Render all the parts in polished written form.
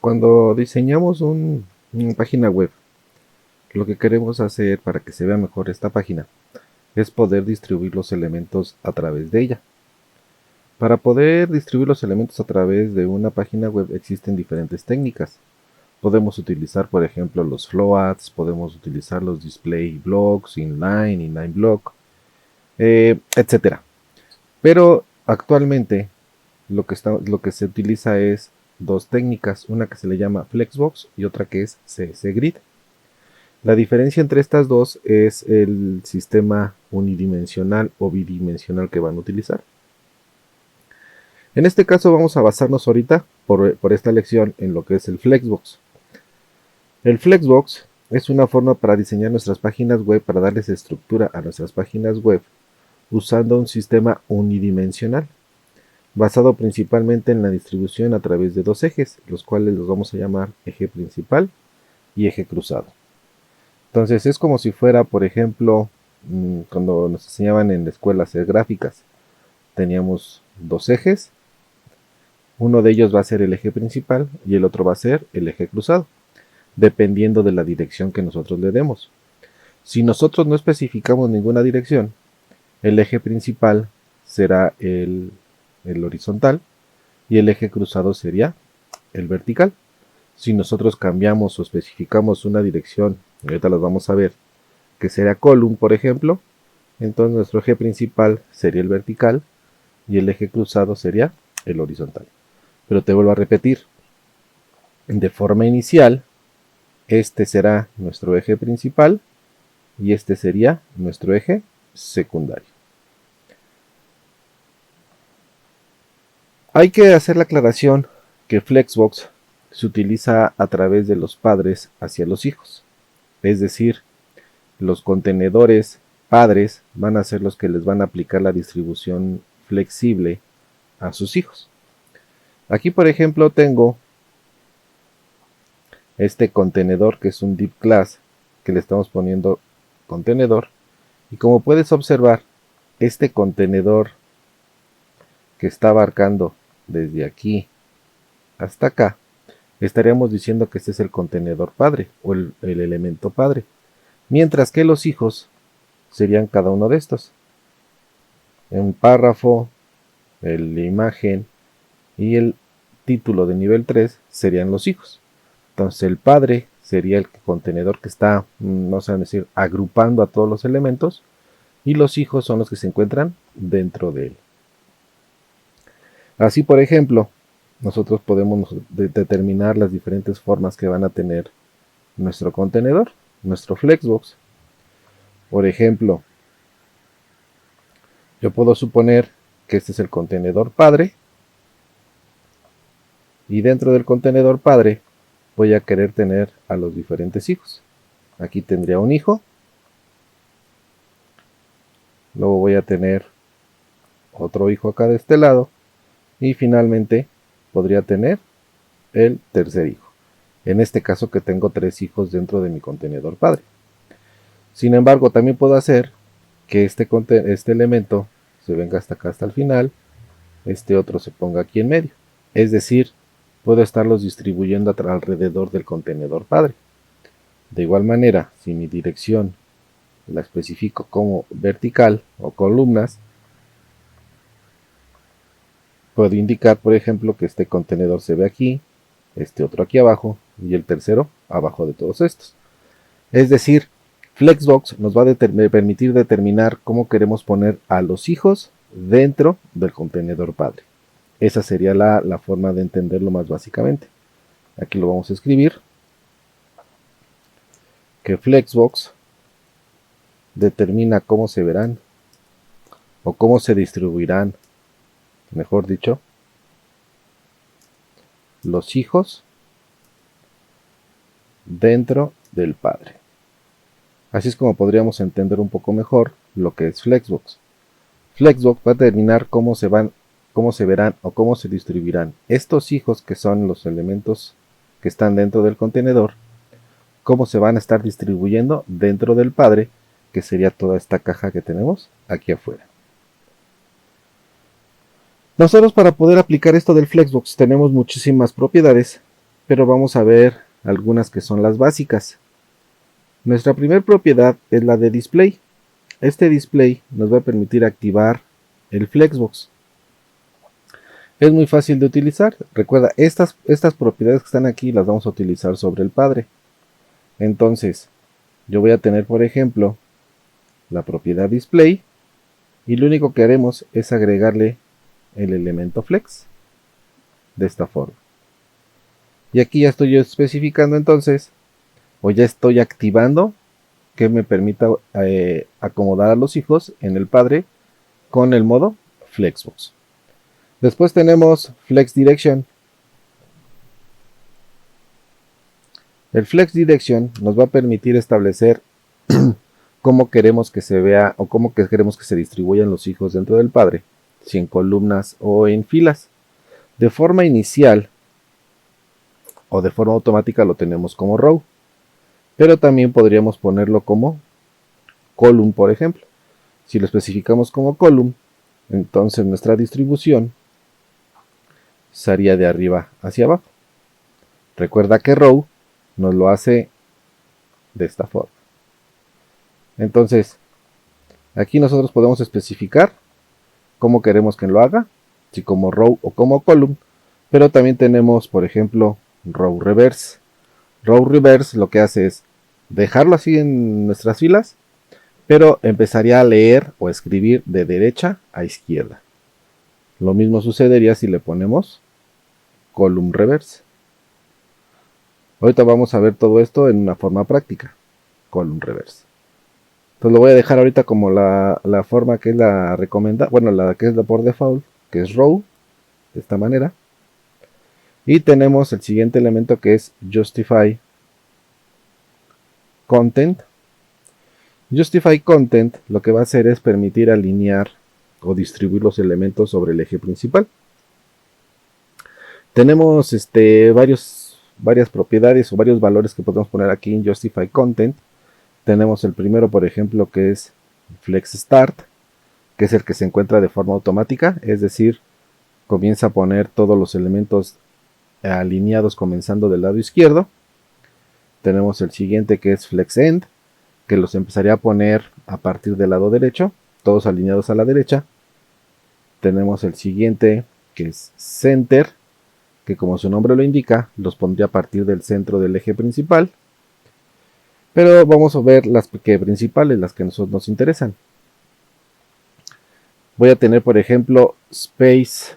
Cuando diseñamos una página web, lo que queremos hacer para que se vea mejor esta página es poder distribuir los elementos a través de ella. Para poder distribuir los elementos a través de una página web existen diferentes técnicas. Podemos utilizar, por ejemplo, los floats, podemos utilizar los display blocks, inline block, etc. Pero actualmente lo que se utiliza es dos técnicas, una que se le llama Flexbox y otra que es CSGrid. La diferencia entre estas dos es el sistema unidimensional o bidimensional que van a utilizar. En este caso vamos a basarnos ahorita por esta lección en lo que es el Flexbox. El Flexbox es una forma para diseñar nuestras páginas web, para darles estructura a nuestras páginas web usando un sistema unidimensional, basado principalmente en la distribución a través de dos ejes, los cuales los vamos a llamar eje principal y eje cruzado. Entonces es como si fuera, por ejemplo, cuando nos enseñaban en la escuela a hacer gráficas, teníamos dos ejes, uno de ellos va a ser el eje principal y el otro va a ser el eje cruzado, dependiendo de la dirección que nosotros le demos. Si nosotros no especificamos ninguna dirección, el eje principal será el horizontal y el eje cruzado sería el vertical. Si nosotros cambiamos o especificamos una dirección, ahorita las vamos a ver, que sería column, por ejemplo, entonces nuestro eje principal sería el vertical y el eje cruzado sería el horizontal. Pero te vuelvo a repetir, de forma inicial, este será nuestro eje principal y este sería nuestro eje secundario. Hay que hacer la aclaración que Flexbox se utiliza a través de los padres hacia los hijos. Es decir, los contenedores padres van a ser los que les van a aplicar la distribución flexible a sus hijos. Aquí, por ejemplo, tengo este contenedor que es un div class que le estamos poniendo contenedor, y como puedes observar, este contenedor que está abarcando desde aquí hasta acá, estaríamos diciendo que este es el contenedor padre o el elemento padre, mientras que los hijos serían cada uno de estos. Un párrafo, la imagen y el título de nivel 3 serían los hijos. Entonces el padre sería el contenedor que está, no sé decir, agrupando a todos los elementos, y los hijos son los que se encuentran dentro de él. Así, por ejemplo, nosotros podemos determinar las diferentes formas que van a tener nuestro contenedor, nuestro Flexbox. Por ejemplo, yo puedo suponer que este es el contenedor padre, y dentro del contenedor padre voy a querer tener a los diferentes hijos. Aquí tendría un hijo, luego voy a tener otro hijo acá de este lado, y finalmente podría tener el tercer hijo. En este caso que tengo 3 hijos dentro de mi contenedor padre. Sin embargo, también puedo hacer que este elemento se venga hasta acá, hasta el final, este otro se ponga aquí en medio. Es decir, puedo estarlos distribuyendo alrededor del contenedor padre. De igual manera, si mi dirección la especifico como vertical o columnas, puedo indicar, por ejemplo, que este contenedor se ve aquí, este otro aquí abajo y el tercero abajo de todos estos. Es decir, Flexbox nos va a permitir determinar cómo queremos poner a los hijos dentro del contenedor padre. Esa sería la forma de entenderlo más básicamente. Aquí lo vamos a escribir, que Flexbox determina cómo se verán o cómo se distribuirán, mejor dicho, los hijos dentro del padre. Así es como podríamos entender un poco mejor lo que es Flexbox. Flexbox va a determinar cómo se verán o cómo se distribuirán estos hijos, que son los elementos que están dentro del contenedor, cómo se van a estar distribuyendo dentro del padre, que sería toda esta caja que tenemos aquí afuera. Nosotros, para poder aplicar esto del Flexbox, tenemos muchísimas propiedades pero vamos a ver algunas que son las básicas. Nuestra primera propiedad es la de display. Este display nos va a permitir activar el Flexbox. Es muy fácil de utilizar. Recuerda, estas propiedades que están aquí las vamos a utilizar sobre el padre. Entonces, yo voy a tener, por ejemplo, la propiedad display, y lo único que haremos es agregarle el elemento flex de esta forma. Y aquí ya estoy especificando entonces, o ya estoy activando, que me permita acomodar a los hijos en el padre con el modo Flexbox. Después tenemos Flex Direction. El Flex Direction nos va a permitir establecer cómo queremos que se vea o cómo queremos que se distribuyan los hijos dentro del padre, si en columnas o en filas. De forma inicial o de forma automática lo tenemos como row, pero también podríamos ponerlo como column, por ejemplo. Si lo especificamos como column, entonces nuestra distribución sería de arriba hacia abajo. Recuerda que row nos lo hace de esta forma. Entonces, aquí nosotros podemos especificar cómo queremos que lo haga, si como row o como column, pero también tenemos, por ejemplo, row reverse. Row reverse lo que hace es dejarlo así en nuestras filas, pero empezaría a leer o escribir de derecha a izquierda. Lo mismo sucedería si le ponemos column reverse. Ahorita vamos a ver todo esto en una forma práctica. Column reverse. Entonces lo voy a dejar ahorita como la forma que es la recomendada, bueno, la que es la por default, que es row, de esta manera. Y tenemos el siguiente elemento que es justify content. Justify content lo que va a hacer es permitir alinear o distribuir los elementos sobre el eje principal. Tenemos varias propiedades o varios valores que podemos poner aquí en justify content. Tenemos el primero, por ejemplo, que es flex start, que es el que se encuentra de forma automática, es decir, comienza a poner todos los elementos alineados comenzando del lado izquierdo. Tenemos el siguiente que es flex end, que los empezaría a poner a partir del lado derecho, todos alineados a la derecha. Tenemos el siguiente que es center, que como su nombre lo indica, los pondría a partir del centro del eje principal. Pero vamos a ver las principales, las que nos interesan. Voy a tener, por ejemplo, space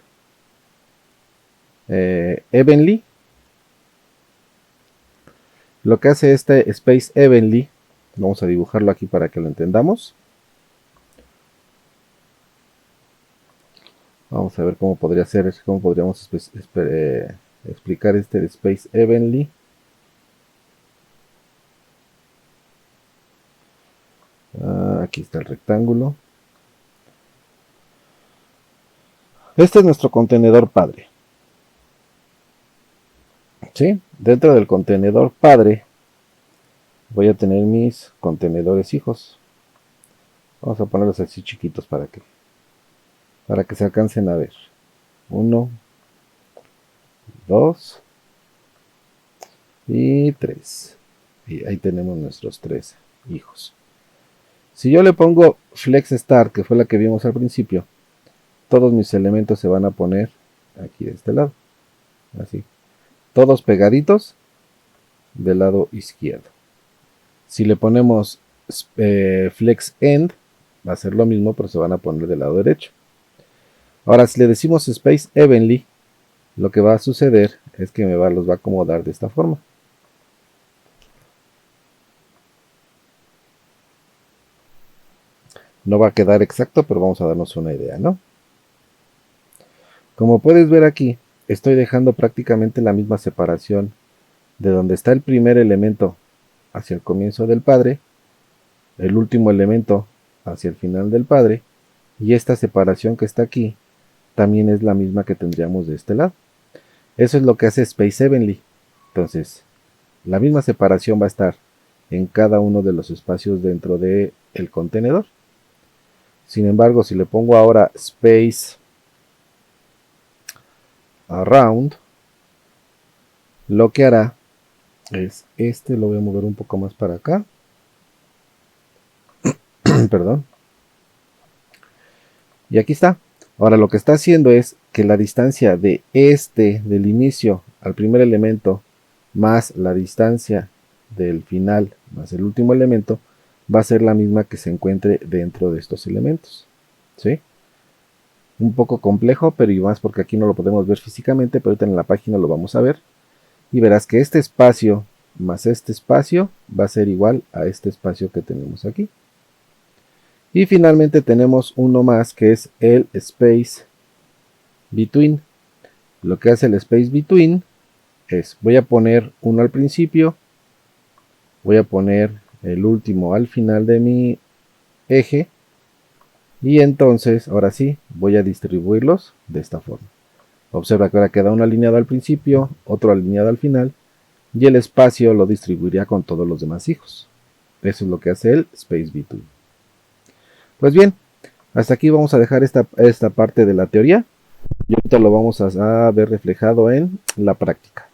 evenly. Lo que hace este space evenly, vamos a dibujarlo aquí para que lo entendamos. Vamos a ver cómo podría ser, cómo podríamos explicar este space evenly. Aquí está el rectángulo. Este es nuestro contenedor padre. ¿Sí? Dentro del contenedor padre voy a tener mis contenedores hijos. Vamos a ponerlos así chiquitos para que se alcancen a ver. 1, 2 y 3. Y ahí tenemos nuestros 3 hijos. Si yo le pongo flex start, que fue la que vimos al principio, todos mis elementos se van a poner aquí de este lado. Así. Todos pegaditos del lado izquierdo. Si le ponemos flex end, va a ser lo mismo, pero se van a poner del lado derecho. Ahora, si le decimos space evenly, lo que va a suceder es que los va a acomodar de esta forma. No va a quedar exacto, pero vamos a darnos una idea, ¿no? Como puedes ver aquí, estoy dejando prácticamente la misma separación de donde está el primer elemento hacia el comienzo del padre, el último elemento hacia el final del padre, y esta separación que está aquí también es la misma que tendríamos de este lado. Eso es lo que hace Space Evenly. Entonces, la misma separación va a estar en cada uno de los espacios dentro del contenedor. Sin embargo, si le pongo ahora Space Around, lo que hará es lo voy a mover un poco más para acá. Perdón. Y aquí está. Ahora lo que está haciendo es que la distancia de del inicio al primer elemento más la distancia del final más el último elemento va a ser la misma que se encuentre dentro de estos elementos. ¿Sí? Un poco complejo, pero y más porque aquí no lo podemos ver físicamente, pero ahorita en la página lo vamos a ver. Y verás que este espacio más este espacio va a ser igual a este espacio que tenemos aquí. Y finalmente tenemos uno más que es el space between. Lo que hace el space between es, voy a poner uno al principio, voy a poner el último al final de mi eje, y entonces ahora sí voy a distribuirlos de esta forma. Observa que ahora queda uno alineado al principio, otro alineado al final, y el espacio lo distribuiría con todos los demás hijos. Eso es lo que hace el space between. Pues bien, hasta aquí vamos a dejar esta parte de la teoría y ahorita lo vamos a ver reflejado en la práctica.